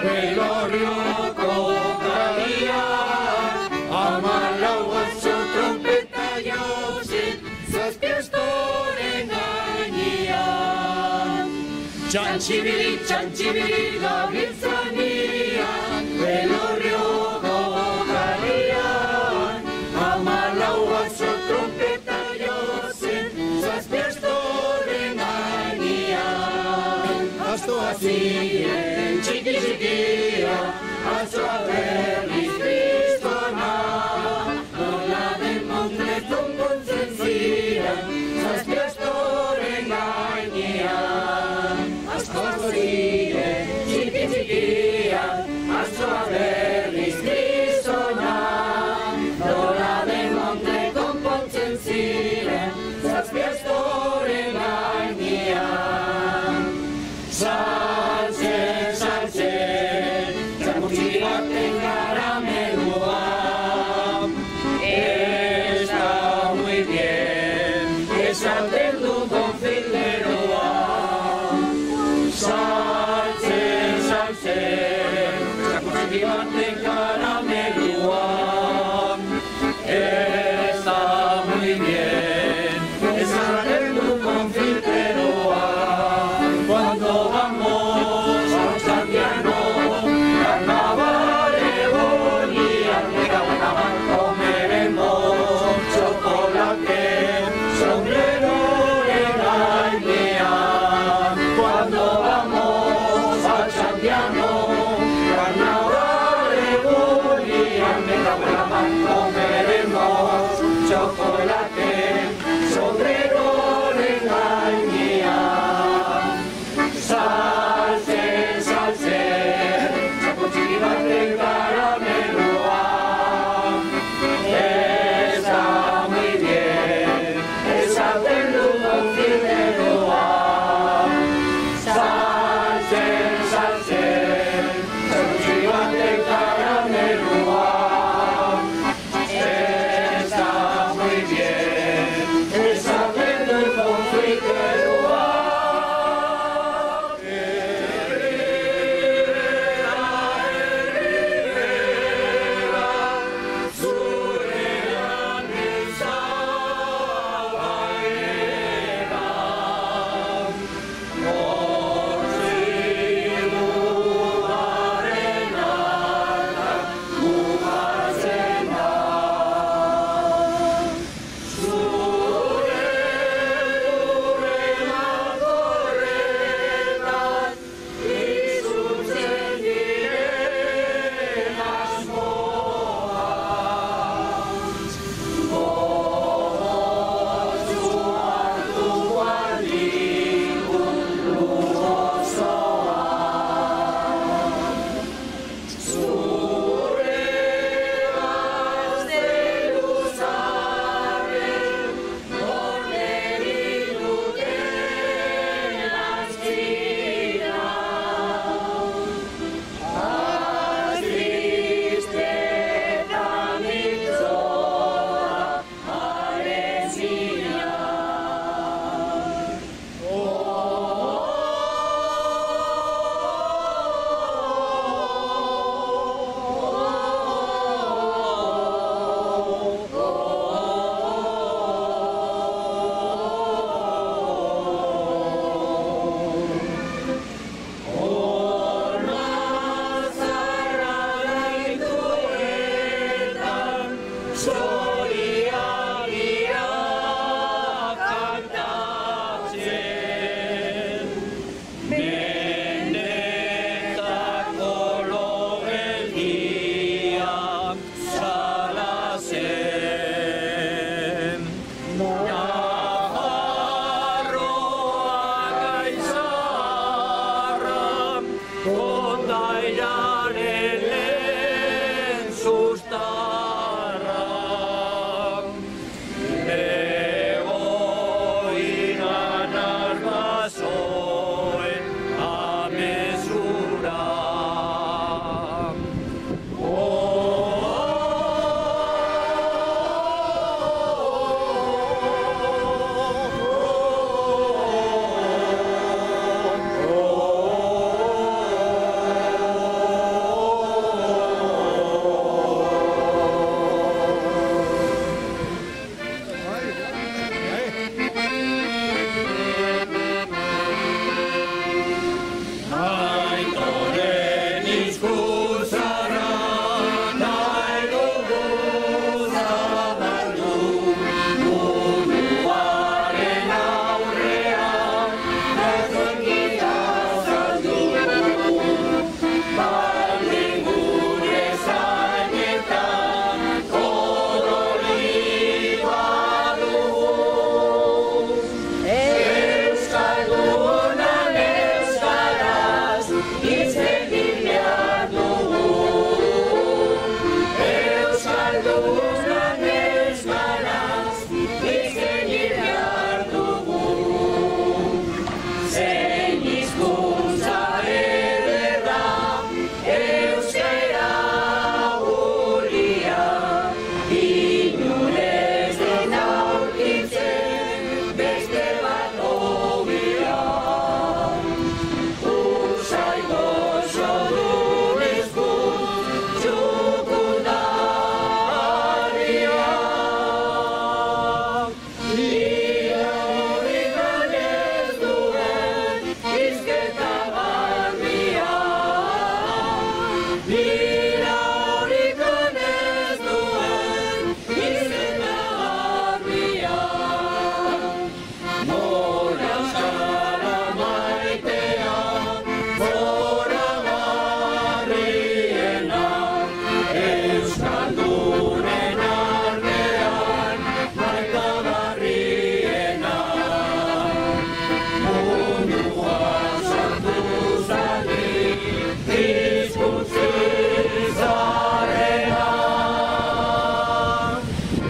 velorio cocaía, amalao a su trompeta josin, zazpiastoren gainean. Txantxibili gabiltzanian, velorio cocalian, amalao a su trompeta josin, zazpiastoren gainean. Asto hazien txiki-txikia, atzoa berriz kristona, nola den Montreton kontzen ziren, zazpiastoren gainean. Asto hazien txiki-txikia, atzoa berriz kristona, nola den Montreton kontzen ziren, zazpiastoren gainean. Saltzen, txamurtzi baten karamelua, está muy bien, esaten du konfileroa. Saltzen, txamurtzi baten karamelua, está muy bien, esaten du konfileroa. Cuando vamos a San Diego, carnaval bonía, de carnaval comeremos chocolate, sombrero en gainean. Cuando vamos a San Diego, carnaval bonía. Mira horik ez duen izena argia. Nora zara maitea, zoragarriena, euskaldunen artean maitagarriena. Munduan sortu zanik hizkuntzi zarena.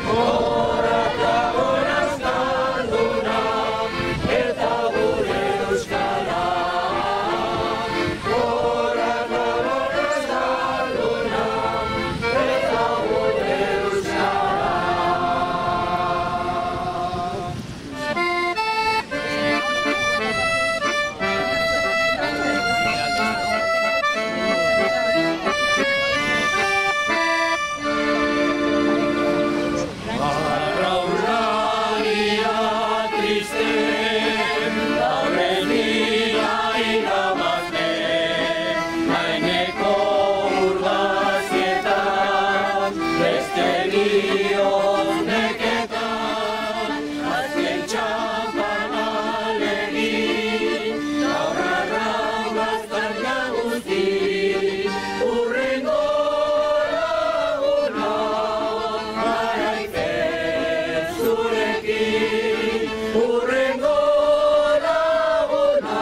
Gora eta gora euskalduna eta gure euskara. Gora eta gora euskalduna eta gure euskara. Arraunlaria triste, aurrenia irabazle, gaineko urbazietan, beste bihotz neketan, azken txampan alegin, gaur arraun gaztan nagusi, urrengo laguna, garaipen zurekin, urrengo laguna,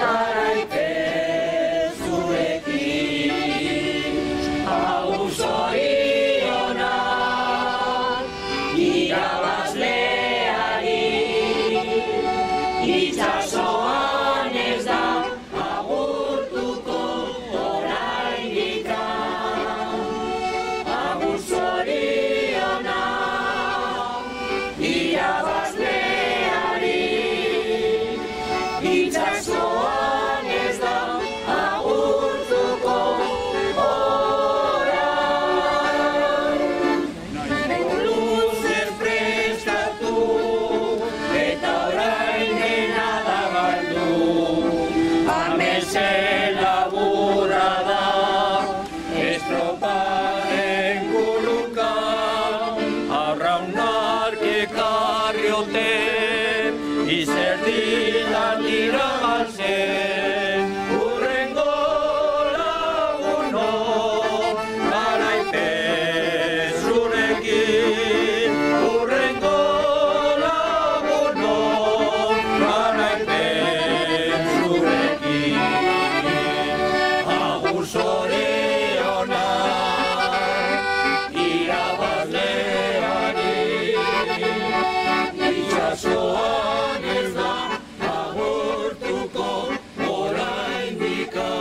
garaipen zurekin. Hau zorionak irabazleari, itsasoan ez da agurtuko oraindikan. Agur zorionak irabazleari, itsasoan ez da agurtuko orain. Luzer prestatu eta orain dena da galdu. Amesen laburra da estroparen gurruka, arraunak ekarriote izerditan irabazen. Urrengo laguno, garaipen zurekin, urrengo laguno, garaipen zurekin. Agur zorionak irabazleari, itsasoan ez da agurtuko oraindikan.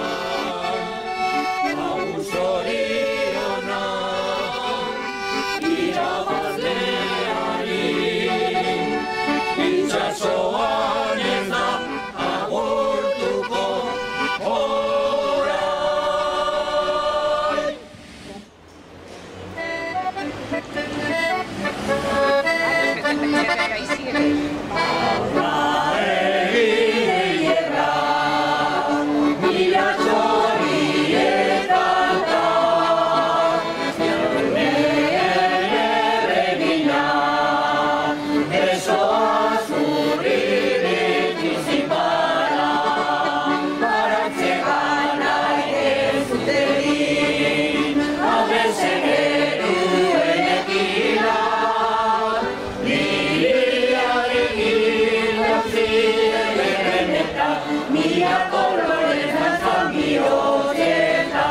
Agur zorionak irabazleari, itsasoan ez da agurtuko orain. Aurra egin erra, mila txorietan da, jauneen erregina, besoa zurririk izipara, barantze gana ere zutegin, abezen eruen ekila, mila colores danzan bihotzetan,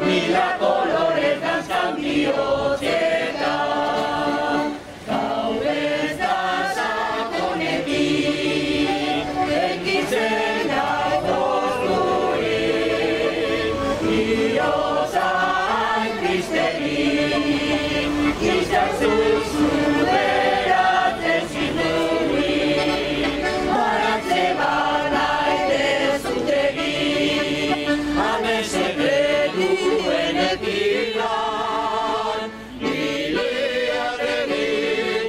mila colores danzan bihotzetan. Gaur ez da sakonetik, erkitzen dagoz gurik, iozain tristerik, izan zuzu beratzen ziturik, barantze bana ere zutegin, amesen eduen ekilan, miliaren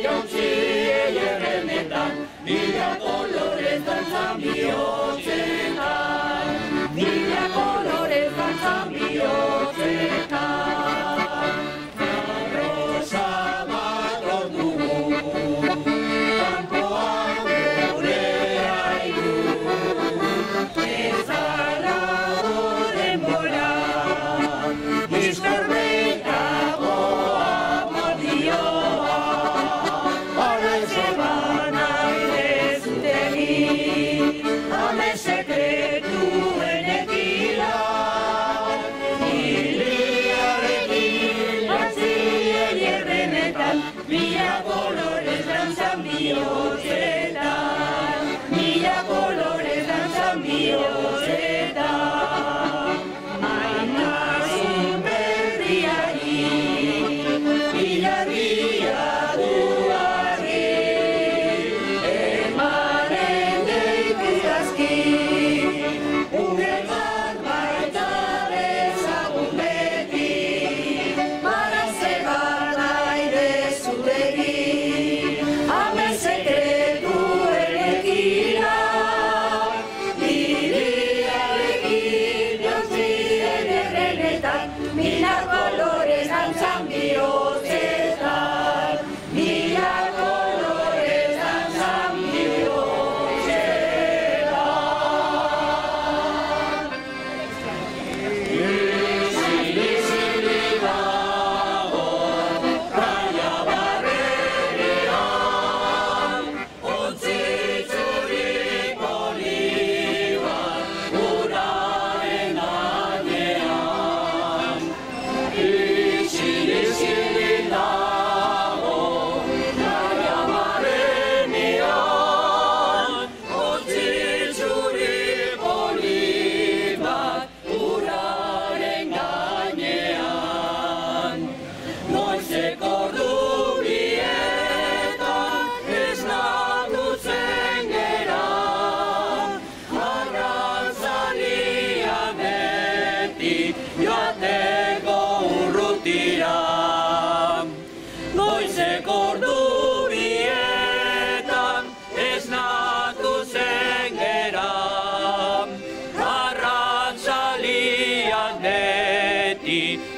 jauntziei erremetan, mila colores danzan bihotzetan, mila colores danzan bihotzetan.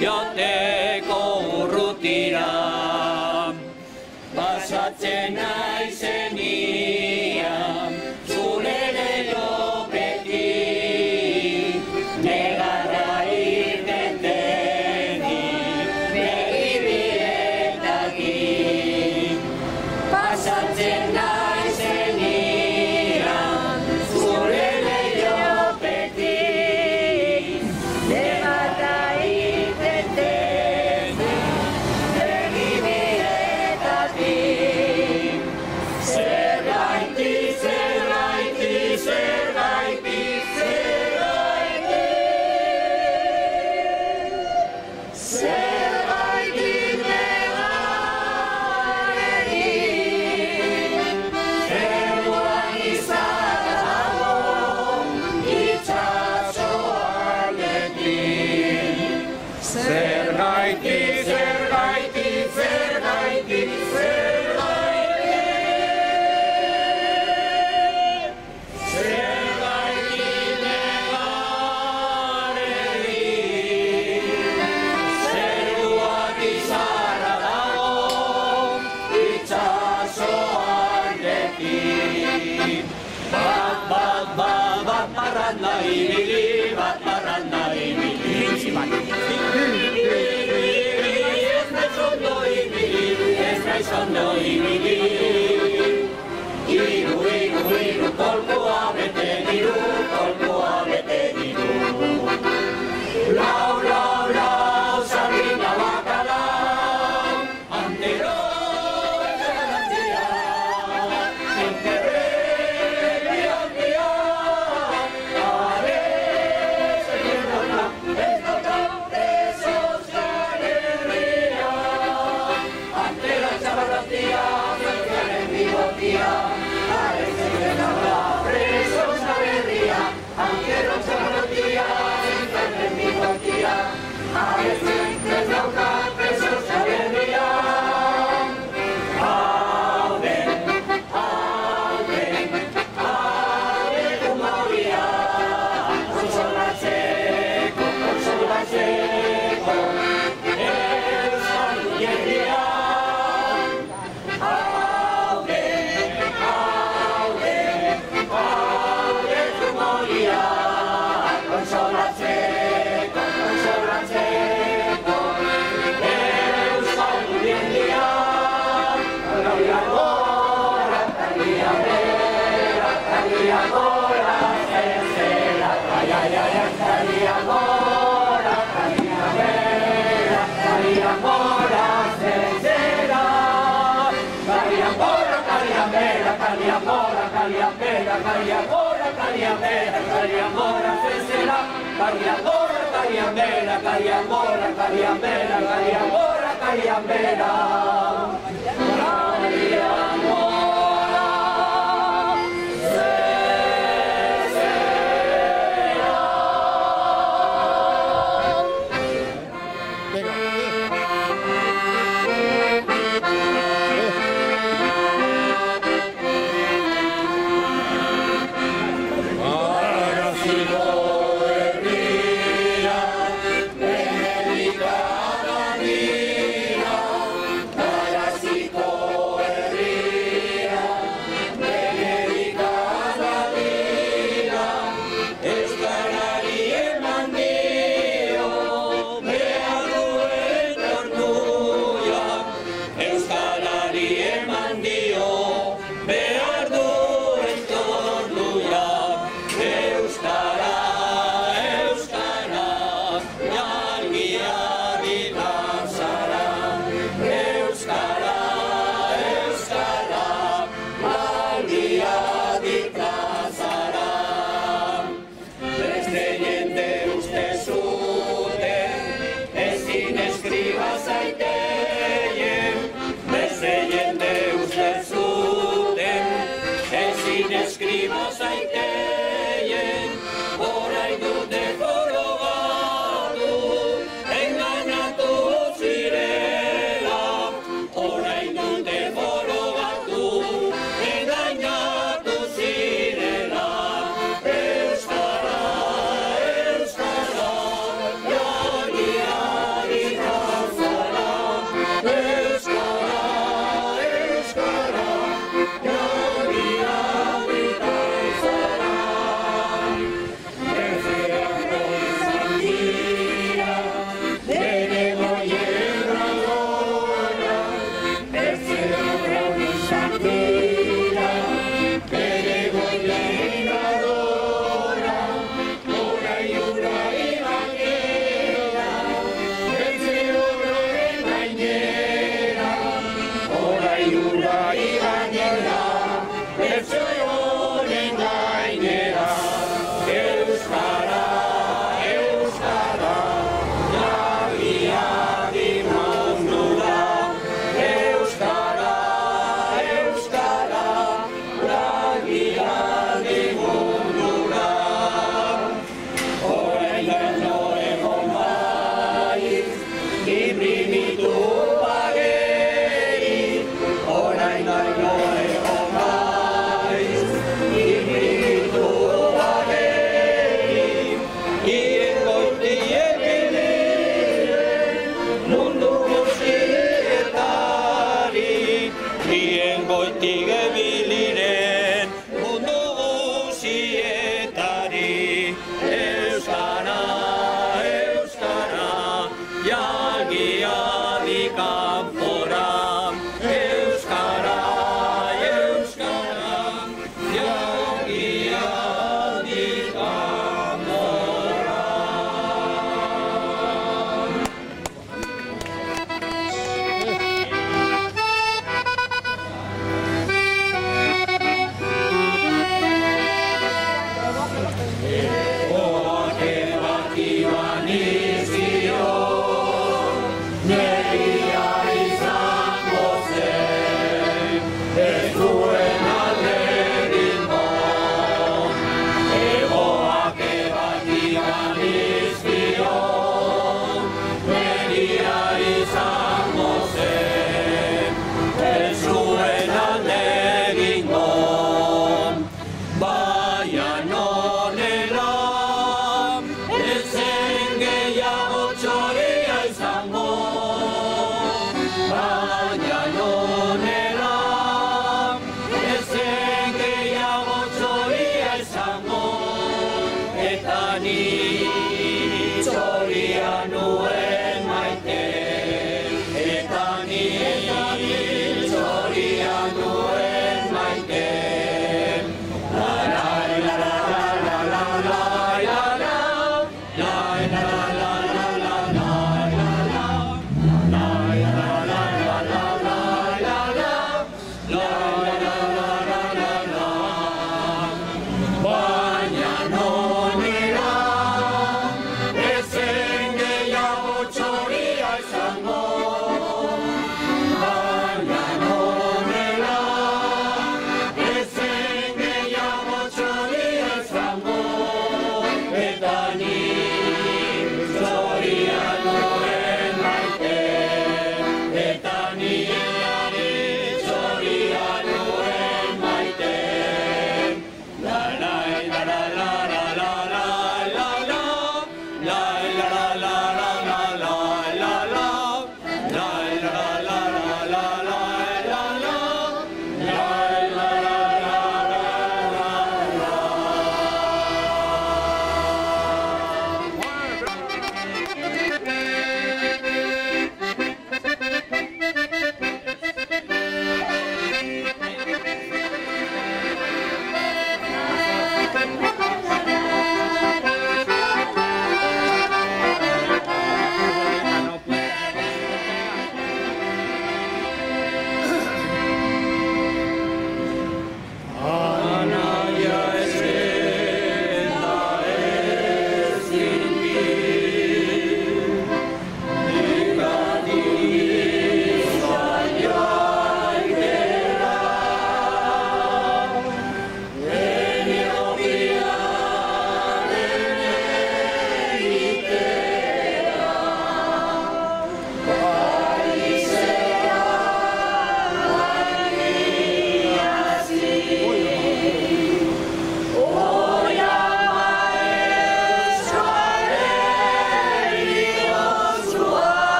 joteko urrutira. Pasatzen naizenian, zure leihopetik, negarra irten denik, begibietatik. Pasatzen naizenian, zure leihopetik, negarra irten denik, begibietatik. Zergaitik, zergaitik, zergaitik, zergaitik, zergaitik negarrerik, zeruan izarra dago, itxaso aldetik. Zergaitik, zergaitik, zergaitik, zergaitik negarrerik, zeruan izarra dago, itxaso aldetik. Bat parranda ibili, bat parranda ibili. Ez naiz ondo ibili, ez naiz ondo ibili. Iru, kolkoa bete diru, kolkoa bete diru. Lau, sardina bakala, antero etxerantzia, enterregi handia, ares egin ez dauka presos galerria. Antero etxerantzia, zergaren bigotia, ares egin dauka presos galerria. Antero etxerantzia, zergaren bigotia, ares egin dauka presos galerria. Humoria, konsolatzeko, euskal jendia. Humoria, konsolatzeko, euskal jendia. Kalia gora, kalia bera, kalia gora, zezera. Kalia gora, kalia bera, kalia gora, zezera. Kalia gora, kalia bera, kalia gora, kalia bera, kalia gora, kalia bera, kalia gora, zezera. Kalia gora, kalia bera, kalia gora, kalia bera, kalia gora, kalia bera. Escriba zaiteien, orain dute jorobatu, izkio, negia izango zen, ez duen alde egingo. Egoak ebatikan izkio, negia izango zen, ez duen alde egingo. Baina nonela, ez zen gehiago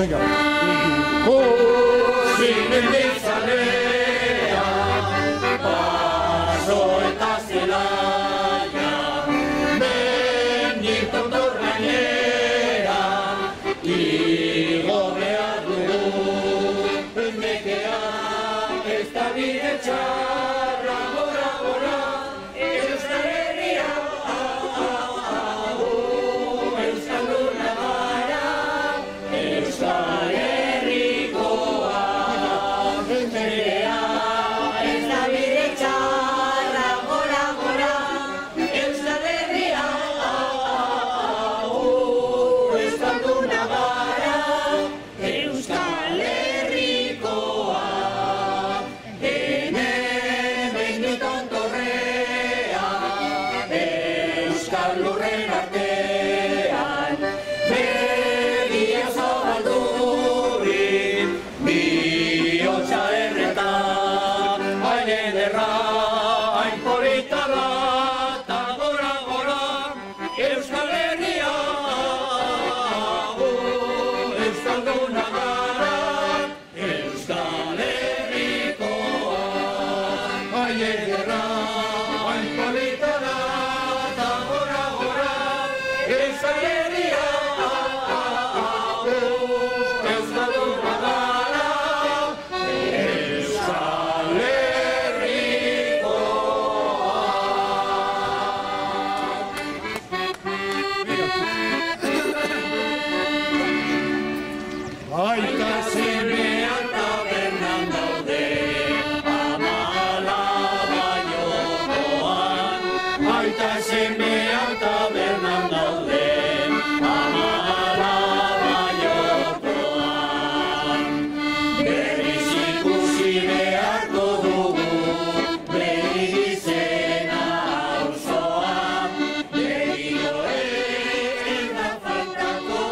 Venga. Paso eta zelaia, menditon dorrainera, igo behar dugu, nekea ez da bide txarra, gora, gora, Euskal Herria, Euskalduna gara, Euskal Herrikoa, nekea ez da bide txarra, gora, gora, Euskal Herria, Euskalduna gara, Euskal Herrikoa, menditon torrea, Euskal lurren artean, begia zabaldurri, bihotza erretan, hain ederra, hain polita da, ta gora, gora, Euskal Herria, Euskalduna gara, Euskal Herrikoa, hain ederra, hain polita da, ta gora, gora, Euskal Herria, Euskalduna gara, Euskal Herrikoa. Aita semeak tabernan daude, ama-alaba jokoan. Aita semeak tabernan daude, ama-alaba jokoan. Berriz ikusi beharko dugu, bere izena auzoan. Berriro ez da faltako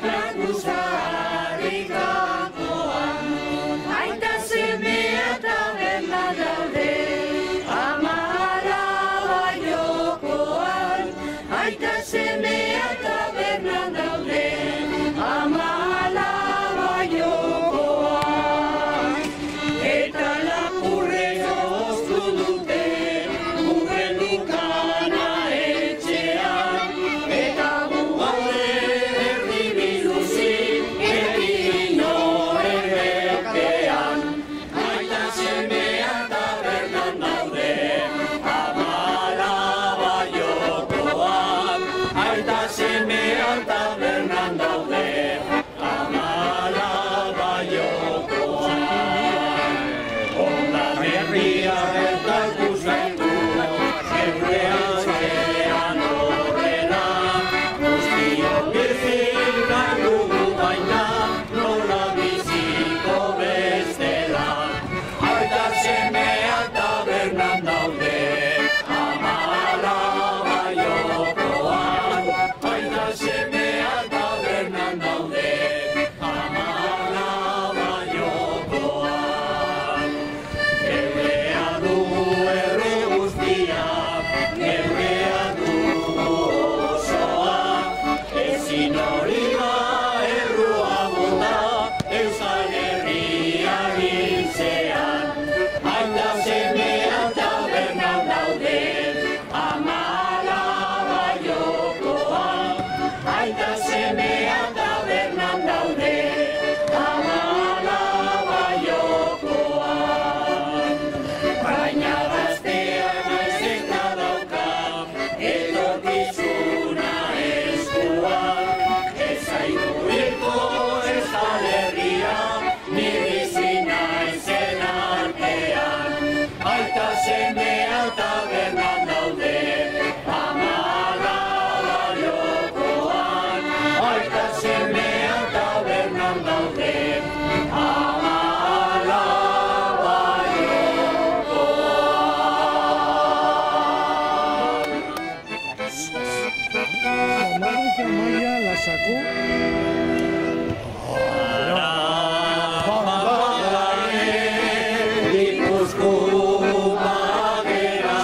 Krakusarrik kanpoan. Aita semea taberna daude, ama-alaba jokoan. Aita semea taberna daude, ama-alaba jokoan. Eta lapurrek oztu dute, urrelukana etxean. Eta Gaude erdi biluzik, egin inoren bepean. Aita semeak tabernan daude, ama-alaba jokoan. Aita semeak tabernan daude, ama-alaba jokoan. Ondan herria eta ikusgaitu, geure atzean horrela. Guztiok bizik nahi dugu baina, nola biziko bestela. Aita semeak tabernan daude, ama-alaba jokoan. Aita semeak tabernan daude, ama-alaba jokoan. Geurea du erre guztia, geurea du osoa. Ezin hori da errua bota, Euskal Herria hiltzean. Aita semeak tabernan daude, ama-alaba jokoan. Aita semeak tabernan daude, ama-alaba jokoan. Baina gazteak naiz eta dauka, etorkizuna eskuan. Ez zaigu hilko Euskal Herria, ni bizi naizen artean. Aita semeak tabernan daude, ama-alaba jokoan. Aita semeak tabernan daude, ama-alaba jokoan. Marisa Maia la sacó. Gipuzkoa gera,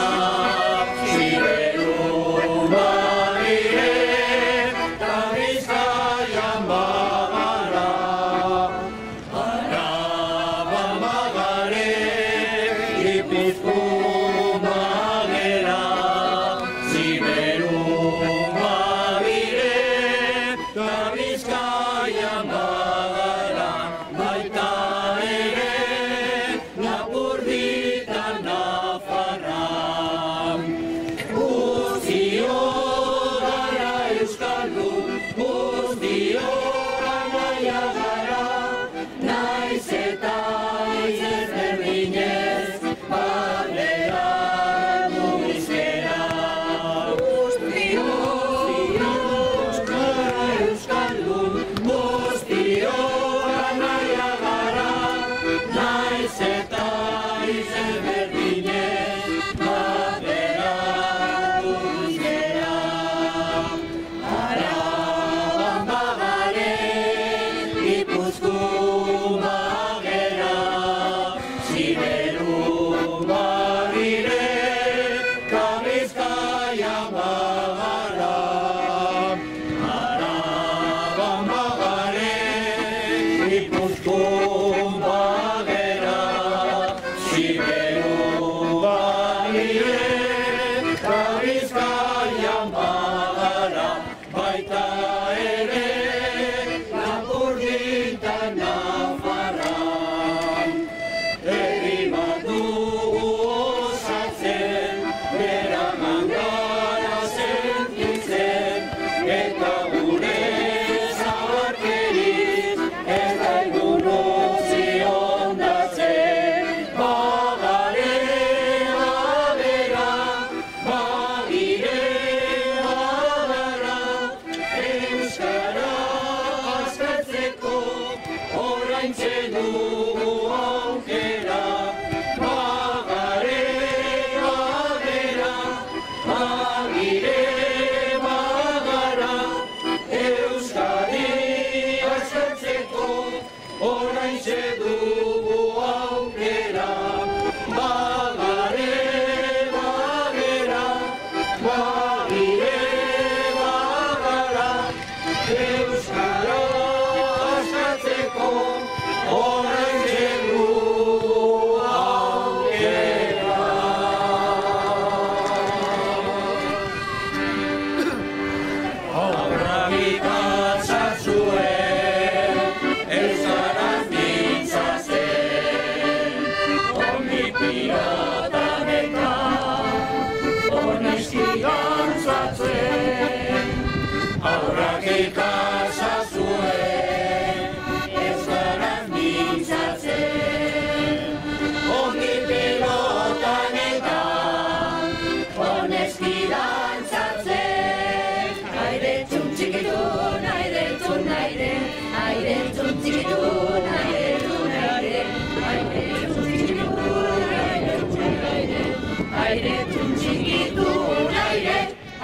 aire txuntxikitun, aire,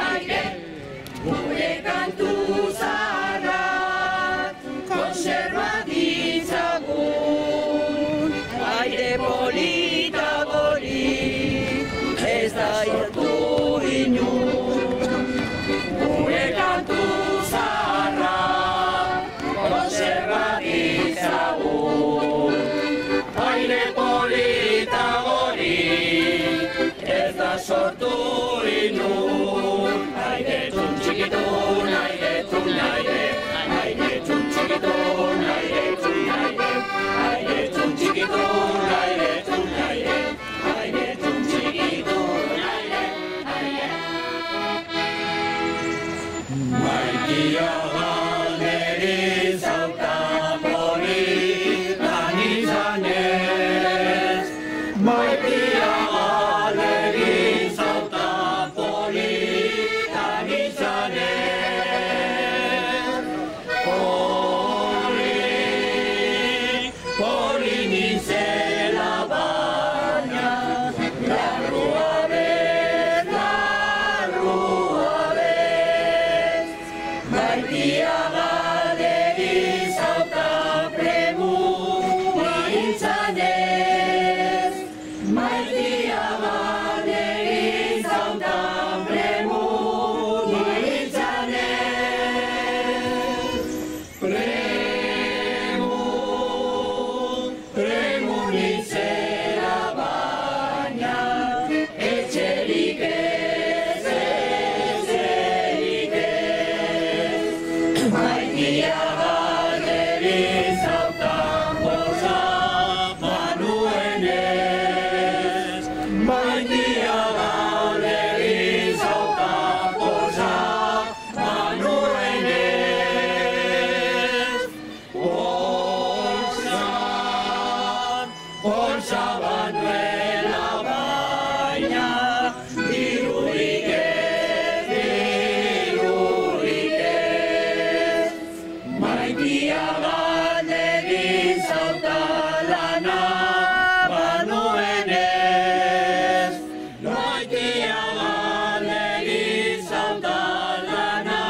aire, gure kantu zaharrak konserba ditzagun. Aire polita gori, ez da irtu inun, gure kantu zaharrak konserba ditzagun. Aire polita gori, ez da sortu inun, aire txuntxikitun, aire txun, aire txuntxikitun, aire txun, aire txuntxikitun, aire txun, aire txuntxikitun, aire. Maitia galderiz hauta politan izanez, maitia galderiz hauta politan izanez, poli nintzela baina, larrua bez, maitia galderiz hauta premu nintzanez, maitia galderiz hauta premu nintzanez, premu nintzela baina, etxerik ez, maitia galderiz hauta poza manuenez, maitia galderiz hauta poza manuenez, polsa banuela baina, dirurik ez, maitia galderiz hauta lana banuenez, maitia galderiz hauta lana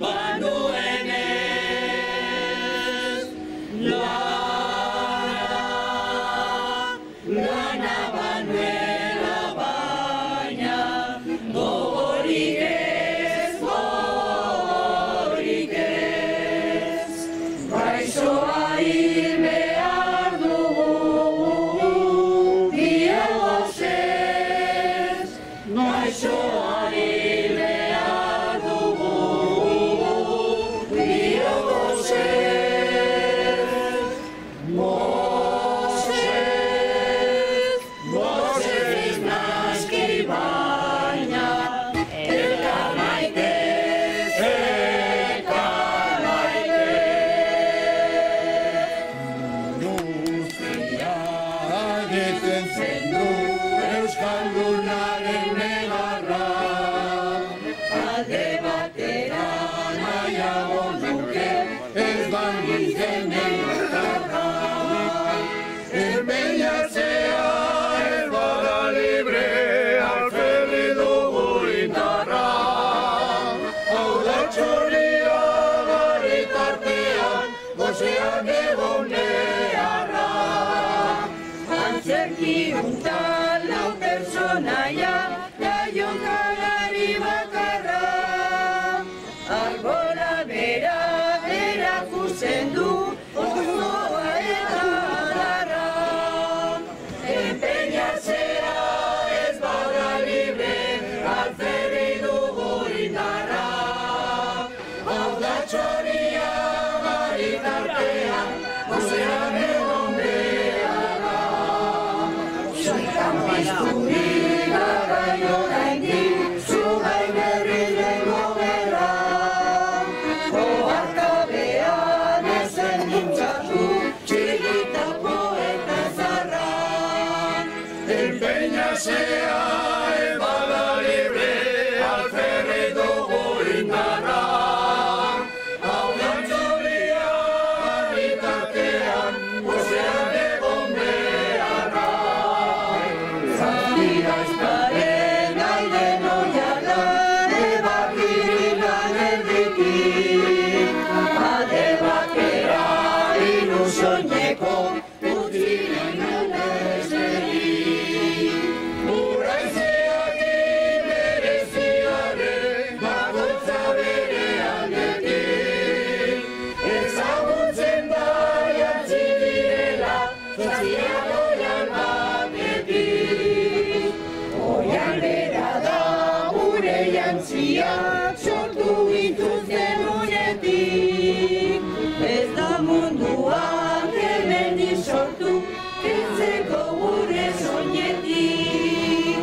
banuenez, lana banuela baina, gogorik ez, gaixoa hil behar dugu, biogozez, gaixoa hil behar dugu, biogozez, gozez naski baina, elkar maitez, Guztia egiten zendu Euskaldunaren negarra, alde batera nahiago nuke ez banditzen elkarra. Enpeinatzea ez bada libre, alferri dugu indarra, hau da txoria garitartean, gozean egon beharra. Antzerki untan lau personaia, jaionkagari bakarra, arbora bera erakusten du, osoa eta adarra. Enpeinatzea ez bada libre, alferri dugu indarra, hau da txoria garitartean, gozean egon beharra. Soitan piztu dira gai oraindik, jantziak sortu gintuzten unetik. Ez da munduan hemendik sortu, kentzeko gure soinetik.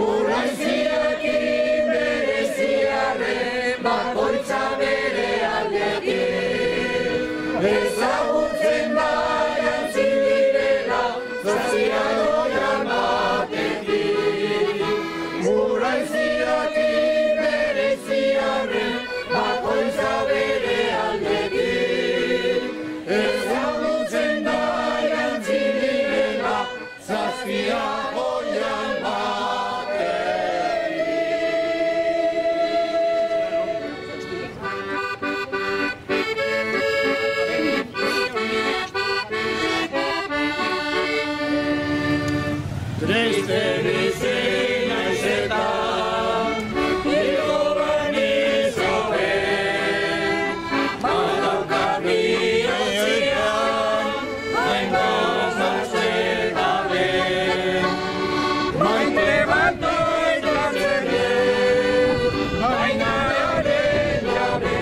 Urraiziakin bereziarren, bakoitza bere aldetik. Ezagutzen da jantzi direla, zazia doian batetik. Urraiziakin bereziarren, bakoitza bere aldetik. Ezagutzen da jantzi direla, zazia doian Triste bizi naiz eta hilko baniz hobe, badaukat bihotzian hainbat aste gabe. Maite bat ekartzen dut, bainaren jabe,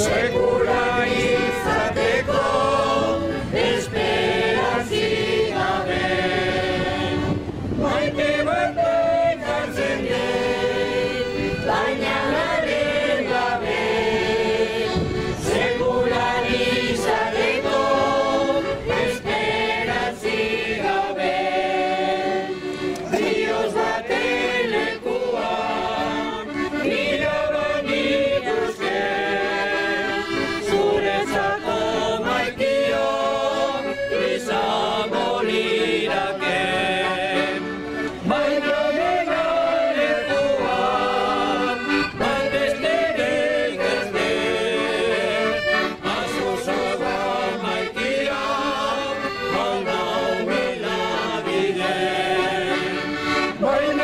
sekula izateko esperantzik gabe. Maite bat ekartzen dut, bainaren gabe, sekulan izateko esperantzik gabe. Dios baten lekuan, nila banituzke, zuretzako maitio izango lirake. Baina nena lekuan, bat besterik ez dut, azuzaga maitia, hau naumela bide. Baina